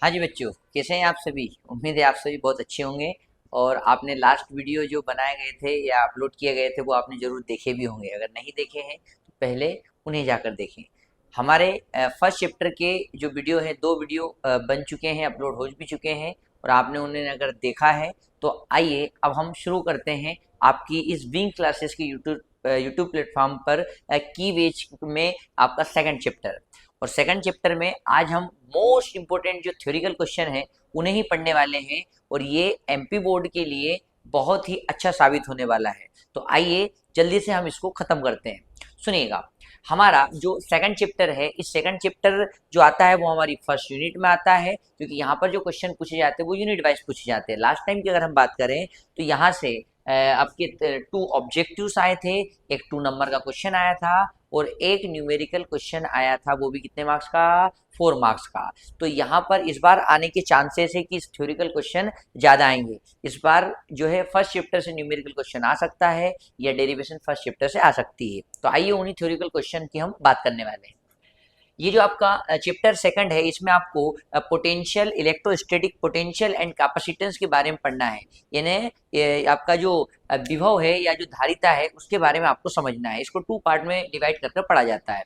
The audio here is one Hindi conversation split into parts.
हाँ जी बच्चों, कैसे हैं आप सभी। उम्मीद है आप सभी बहुत अच्छे होंगे। और आपने लास्ट वीडियो जो बनाए गए थे या अपलोड किए गए थे वो आपने ज़रूर देखे भी होंगे। अगर नहीं देखे हैं तो पहले उन्हें जाकर देखें। हमारे फर्स्ट चैप्टर के जो वीडियो है, दो वीडियो बन चुके हैं, अपलोड हो भी चुके हैं और आपने उन्हें अगर देखा है तो आइए अब हम शुरू करते हैं आपकी इस विंग क्लासेस की यूट्यूब प्लेटफॉर्म पर की वेज में आपका सेकंड चैप्टर। और सेकंड चैप्टर में आज हम मोस्ट इंपोर्टेंट जो थ्योरिकल क्वेश्चन है उन्हें ही पढ़ने वाले हैं और ये एमपी बोर्ड के लिए बहुत ही अच्छा साबित होने वाला है। तो आइए जल्दी से हम इसको खत्म करते हैं। सुनिएगा, हमारा जो सेकंड चैप्टर है, इस सेकंड चैप्टर जो आता है वो हमारी फर्स्ट यूनिट में आता है, क्योंकि यहाँ पर जो क्वेश्चन पूछे जाते हैं वो यूनिट वाइज पूछे जाते हैं। लास्ट टाइम की अगर हम बात करें तो यहाँ से आपके 2 ऑब्जेक्टिव्स आए थे, एक 2 नंबर का क्वेश्चन आया था और एक न्यूमेरिकल क्वेश्चन आया था, वो भी कितने मार्क्स का, 4 मार्क्स का। तो यहाँ पर इस बार आने के चांसेस है कि थ्योरिकल क्वेश्चन ज़्यादा आएंगे। इस बार जो है फर्स्ट चैप्टर से न्यूमेरिकल क्वेश्चन आ सकता है या डेरिवेशन फर्स्ट चैप्टर से आ सकती है। तो आइए उन्हीं थ्योरिकल क्वेश्चन की हम बात करने वाले हैं। ये जो आपका चैप्टर सेकंड है, इसमें आपको potential, electrostatic potential and capacitance के बारे में पढ़ना है। यानी आपका जो विभव है या जो धारिता है उसके बारे में आपको समझना है। इसको 2 पार्ट में डिवाइड करके पढ़ा जाता है।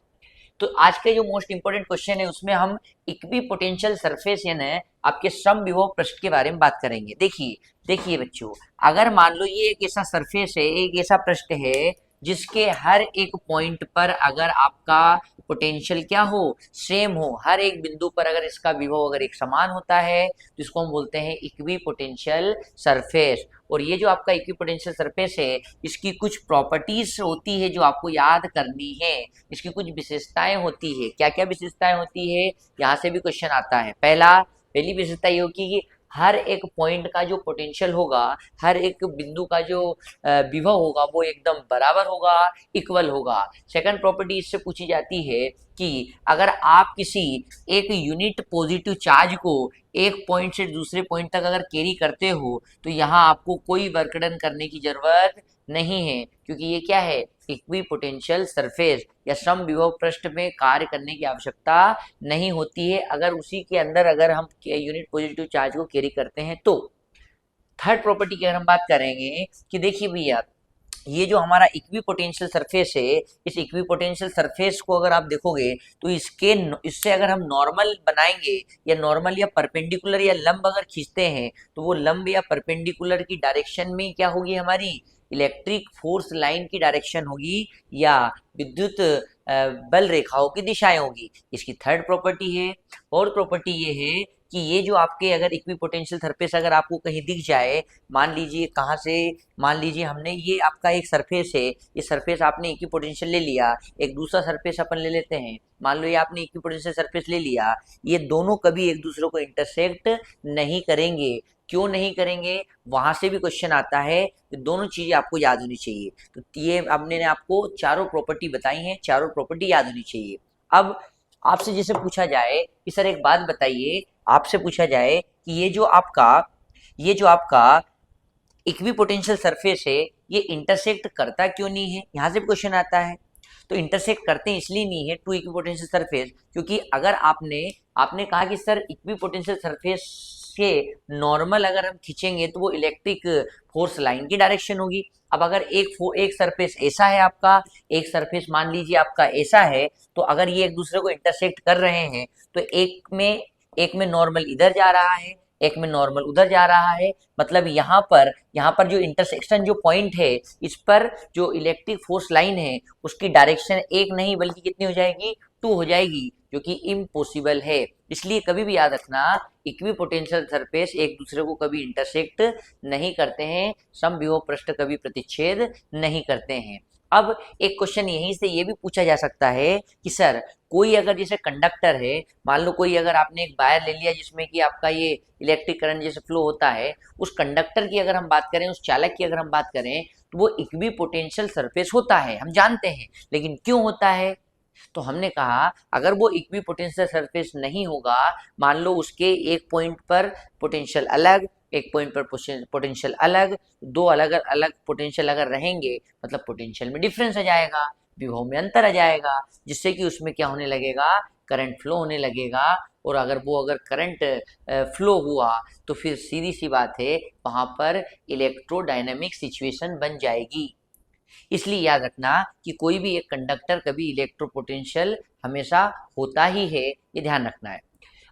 तो आज के जो मोस्ट इंपोर्टेंट क्वेश्चन है उसमें हम इक्वी पोटेंशियल सरफेस यानी आपके सम विभव पृष्ठ के बारे में बात करेंगे। देखिए देखिए बच्चों, अगर मान लो ये एक ऐसा सरफेस है, एक ऐसा पृष्ठ है जिसके हर एक पॉइंट पर अगर आपका पोटेंशियल क्या हो, सेम हो, हर एक बिंदु पर अगर इसका विभव अगर एक समान होता है तो इसको हम बोलते हैं इक्वी पोटेंशियल सरफेस। और ये जो आपका इक्वी पोटेंशियल सरफेस है इसकी कुछ प्रॉपर्टीज होती है जो आपको याद करनी है। इसकी कुछ विशेषताएं होती है। क्या क्या विशेषताएं होती है, यहाँ से भी क्वेश्चन आता है। पहली विशेषता ये होगी कि हर एक पॉइंट का जो पोटेंशियल होगा, हर एक बिंदु का जो विभव होगा वो एकदम बराबर होगा, इक्वल होगा। सेकंड प्रॉपर्टी इससे पूछी जाती है कि अगर आप किसी एक यूनिट पॉजिटिव चार्ज को एक पॉइंट से दूसरे पॉइंट तक अगर कैरी करते हो तो यहाँ आपको कोई वर्क डन करने की जरूरत नहीं है, क्योंकि ये क्या है, इक्वी पोटेंशियल सरफेस या सम विभव पृष्ठ में कार्य करने की आवश्यकता नहीं होती है अगर उसी के अंदर अगर हम यूनिट पॉजिटिव चार्ज को कैरी करते हैं। तो थर्ड प्रॉपर्टी की अगर हम बात करेंगे कि देखिए भैया, ये जो हमारा इक्वी पोटेंशियल सरफेस है, इस इक्वी पोटेंशियल सरफेस को अगर आप देखोगे तो इससे अगर हम नॉर्मल बनाएंगे या नॉर्मल या परपेंडिकुलर या लंब अगर खींचते हैं तो वो लंब या परपेंडिकुलर की डायरेक्शन में क्या होगी, हमारी इलेक्ट्रिक फोर्स लाइन की डायरेक्शन होगी या विद्युत बल रेखाओं की दिशाएं होगी। इसकी थर्ड प्रॉपर्टी है। और प्रॉपर्टी ये है कि ये जो आपके अगर इक्वी पोटेंशियल सरफेस अगर आपको कहीं दिख जाए, मान लीजिए कहाँ से, मान लीजिए हमने ये आपका एक सरफेस है, ये सरफेस आपने इक्वी पोटेंशियल ले लिया, एक दूसरा सरफेस अपन ले लेते हैं, मान लो ये आपने इक्वी पोटेंशियल सरफेस ले लिया, ये दोनों कभी एक दूसरे को इंटरसेक्ट नहीं करेंगे। क्यों नहीं करेंगे, वहां से भी क्वेश्चन आता है। तो दोनों चीजें आपको याद होनी चाहिए। तो ये हमने आपको चारों प्रॉपर्टी बताई हैं, चारों प्रॉपर्टी याद होनी चाहिए। अब आपसे जैसे पूछा जाए कि सर एक बात बताइए, आपसे पूछा जाए कि ये जो आपका इक्वी पोटेंशियल सरफेस है ये इंटरसेक्ट करता क्यों नहीं है, यहाँ से भी क्वेश्चन आता है। तो इंटरसेक्ट करते इसलिए नहीं है टू इक्वी पोटेंशियल सरफेस, क्योंकि अगर आपने आपने कहा कि सर इक्वी पोटेंशियल सरफेस के नॉर्मल अगर हम खींचेंगे तो वो इलेक्ट्रिक फोर्स लाइन की डायरेक्शन होगी। अब अगर एक सरफेस ऐसा है आपका, एक सरफेस मान लीजिए आपका ऐसा है, तो अगर ये एक दूसरे को इंटरसेक्ट कर रहे हैं तो एक में नॉर्मल इधर जा रहा है, एक में नॉर्मल उधर जा रहा है। मतलब यहाँ पर जो इंटरसेक्शन जो पॉइंट है इस पर जो इलेक्ट्रिक फोर्स लाइन है उसकी डायरेक्शन एक नहीं बल्कि कितनी हो जाएगी, 2 हो जाएगी, जो कि इम्पॉसिबल है। इसलिए कभी भी याद रखना, इक्वी पोटेंशियल सरफेस एक दूसरे को कभी इंटरसेक्ट नहीं करते हैं, सम विभव पृष्ठ कभी प्रतिच्छेद नहीं करते हैं। अब एक क्वेश्चन यहीं से ये भी पूछा जा सकता है कि सर कोई अगर जैसे कंडक्टर है, मान लो कोई अगर आपने एक वायर ले लिया जिसमें कि आपका ये इलेक्ट्रिक करंट जैसे फ्लो होता है, उस कंडक्टर की अगर हम बात करें, उस चालक की अगर हम बात करें तो वो इक्वी पोटेंशियल सरफेस होता है, हम जानते हैं। लेकिन क्यों होता है, तो हमने कहा अगर वो इक्वी पोटेंशियल सरफेस नहीं होगा, मान लो उसके एक पॉइंट पर पोटेंशियल अलग, एक पॉइंट पर पोटेंशियल अलग, दो अलग अलग पोटेंशियल अगर रहेंगे मतलब पोटेंशियल में डिफरेंस आ जाएगा, विभव में अंतर आ जाएगा, जिससे कि उसमें क्या होने लगेगा, करंट फ्लो होने लगेगा, और अगर करंट फ्लो हुआ तो फिर सीधी सी बात है वहाँ पर इलेक्ट्रोडायनेमिक सिचुएशन बन जाएगी। इसलिए याद रखना कि कोई भी एक कंडक्टर कभी इलेक्ट्रोपोटेंशियल हमेशा होता ही है, ये ध्यान रखना है।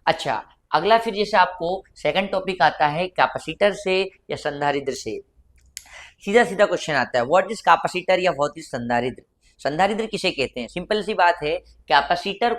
अच्छा, अगला फिर जैसे आपको सेकंड टॉपिक आता है कैपेसिटर से या संधारित्र से। सीधा सीधा क्वेश्चन आता है, व्हाट इज कैपेसिटर या व्हाट इज संधारित्र। संधारित्र किसे कहते हैं? सिंपल सी बात है, कैपेसिटर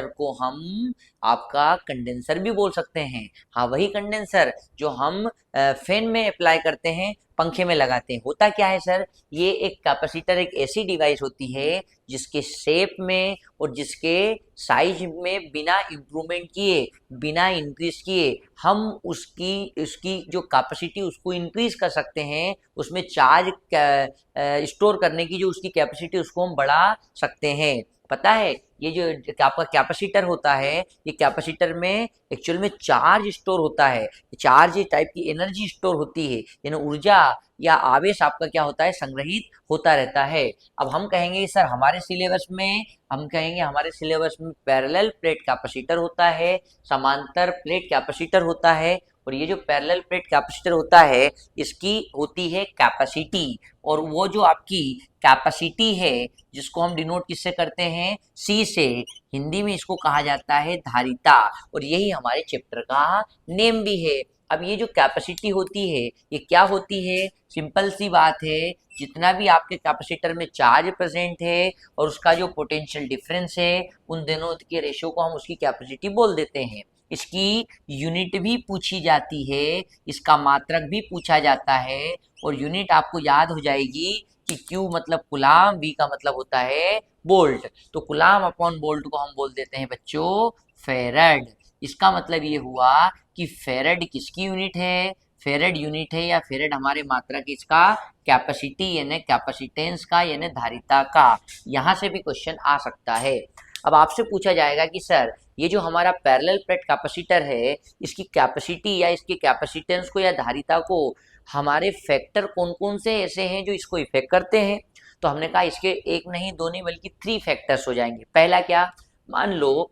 को हम आपका कंडेंसर भी बोल सकते हैं। हाँ, वही कंडेंसर जो हम फैन में अप्लाई करते हैं, पंखे में लगाते हैं। होता क्या है सर, ये एक कैपेसिटर एक ऐसी डिवाइस होती है जिसके शेप में और जिसके साइज में बिना इम्प्रूवमेंट किए, बिना इंक्रीज किए हम उसकी जो कैपेसिटी उसको इंक्रीज कर सकते हैं। उसमें चार्ज स्टोर करने की जो उसकी कैपेसिटी उसको हम बढ़ा सकते हैं। पता है, ये जो आपका कैपेसिटर होता है, ये कैपेसिटर में एक्चुअल में चार्ज स्टोर होता है। चार्ज टाइप की एनर्जी स्टोर होती है, यानी ऊर्जा या आवेश आपका क्या होता है, संग्रहित होता रहता है। अब हम कहेंगे सर हमारे सिलेबस में पैरेलल प्लेट कैपेसिटर होता है, समांतर प्लेट कैपेसिटर होता है, और ये जो पैरेलल प्लेट कैपेसिटर होता है इसकी होती है कैपेसिटी। और वो जो आपकी कैपेसिटी है जिसको हम डिनोट किससे करते हैं, सी से, हिंदी में इसको कहा जाता है धारिता, और यही हमारे चैप्टर का नेम भी है। अब ये जो कैपेसिटी होती है ये क्या होती है, सिंपल सी बात है, जितना भी आपके कैपेसिटर में चार्ज प्रेजेंट है और उसका जो पोटेंशियल डिफरेंस है, उन दोनों के रेशियो को हम उसकी कैपेसिटी बोल देते हैं। इसकी यूनिट भी पूछी जाती है, इसका मात्रक भी पूछा जाता है, और यूनिट आपको याद हो जाएगी कि Q मतलब कुलाम, V का मतलब होता है बोल्ट। तो कुलाम अपॉन बोल्ट को हम बोल देते हैं बच्चों फेरेड। इसका मतलब ये हुआ कि फेरेड किसकी यूनिट है, फेरेड यूनिट है, या फेरेड हमारे मात्रक इसका कैपेसिटी यानी कैपेसिटेंस का यानी धारिता का। यहाँ से भी क्वेश्चन आ सकता है। अब आपसे पूछा जाएगा कि सर ये जो हमारा पैरेलल प्लेट कैपेसिटर है, इसकी कैपेसिटी या इसके कैपेसिटेंस को या धारिता को हमारे फैक्टर कौन कौन से ऐसे हैं जो इसको इफेक्ट करते हैं। तो हमने कहा इसके एक नहीं दो नहीं बल्कि 3 फैक्टर्स हो जाएंगे। पहला क्या, मान लो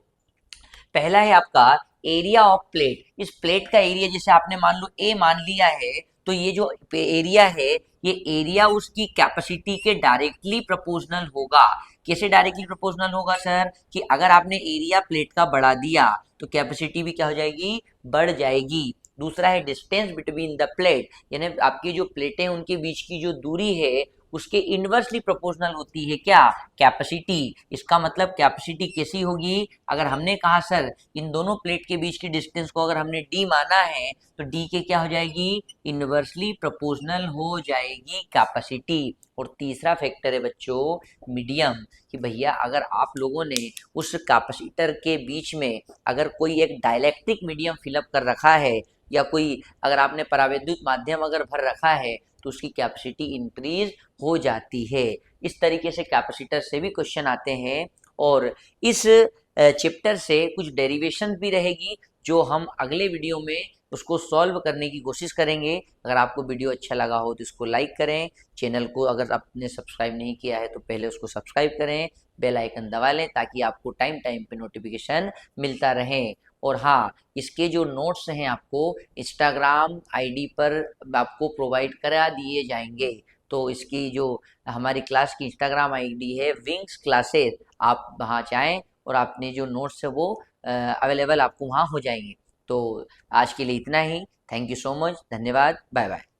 पहला है आपका एरिया ऑफ प्लेट। इस प्लेट का एरिया जैसे आपने मान लो ए मान लिया है, तो ये जो एरिया है ये एरिया उसकी कैपेसिटी के डायरेक्टली प्रोपोर्शनल होगा। कैसे डायरेक्टली प्रोपोर्शनल होगा सर, कि अगर आपने एरिया प्लेट का बढ़ा दिया तो कैपेसिटी भी क्या हो जाएगी, बढ़ जाएगी। दूसरा है डिस्टेंस बिटवीन द प्लेट, यानी आपकी जो प्लेटें उनके बीच की जो दूरी है उसके इनवर्सली प्रोपोर्शनल होती है क्या, कैपेसिटी। इसका मतलब कैपेसिटी कैसी होगी, अगर हमने कहा सर इन दोनों प्लेट के बीच की डिस्टेंस को अगर हमने डी माना है तो डी के क्या हो जाएगी, इनवर्सली प्रोपोर्शनल हो जाएगी कैपेसिटी। और तीसरा फैक्टर है बच्चों मीडियम, कि भैया अगर आप लोगों ने उस कैपेसिटर के बीच में अगर कोई एक डाइलेक्ट्रिक मीडियम फिलअप कर रखा है, या कोई अगर आपने परावैद्युत माध्यम अगर भर रखा है, तो उसकी कैपेसिटी इंक्रीज हो जाती है। इस तरीके से कैपेसिटर से भी क्वेश्चन आते हैं, और इस चैप्टर से कुछ डेरिवेशन भी रहेगी जो हम अगले वीडियो में उसको सॉल्व करने की कोशिश करेंगे। अगर आपको वीडियो अच्छा लगा हो तो इसको लाइक करें, चैनल को अगर आपने सब्सक्राइब नहीं किया है तो पहले उसको सब्सक्राइब करें, बेल आइकन दबा लें ताकि आपको टाइम टाइम पे नोटिफिकेशन मिलता रहे। और हाँ, इसके जो नोट्स हैं आपको इंस्टाग्राम आईडी पर आपको प्रोवाइड करा दिए जाएंगे। तो इसकी जो हमारी क्लास की इंस्टाग्राम आईडी है विंग्स क्लासेस, आप वहाँ जाएं और आपने जो नोट्स है वो अवेलेबल आपको वहाँ हो जाएंगे। तो आज के लिए इतना ही। थैंक यू सो मच, धन्यवाद, बाय बाय।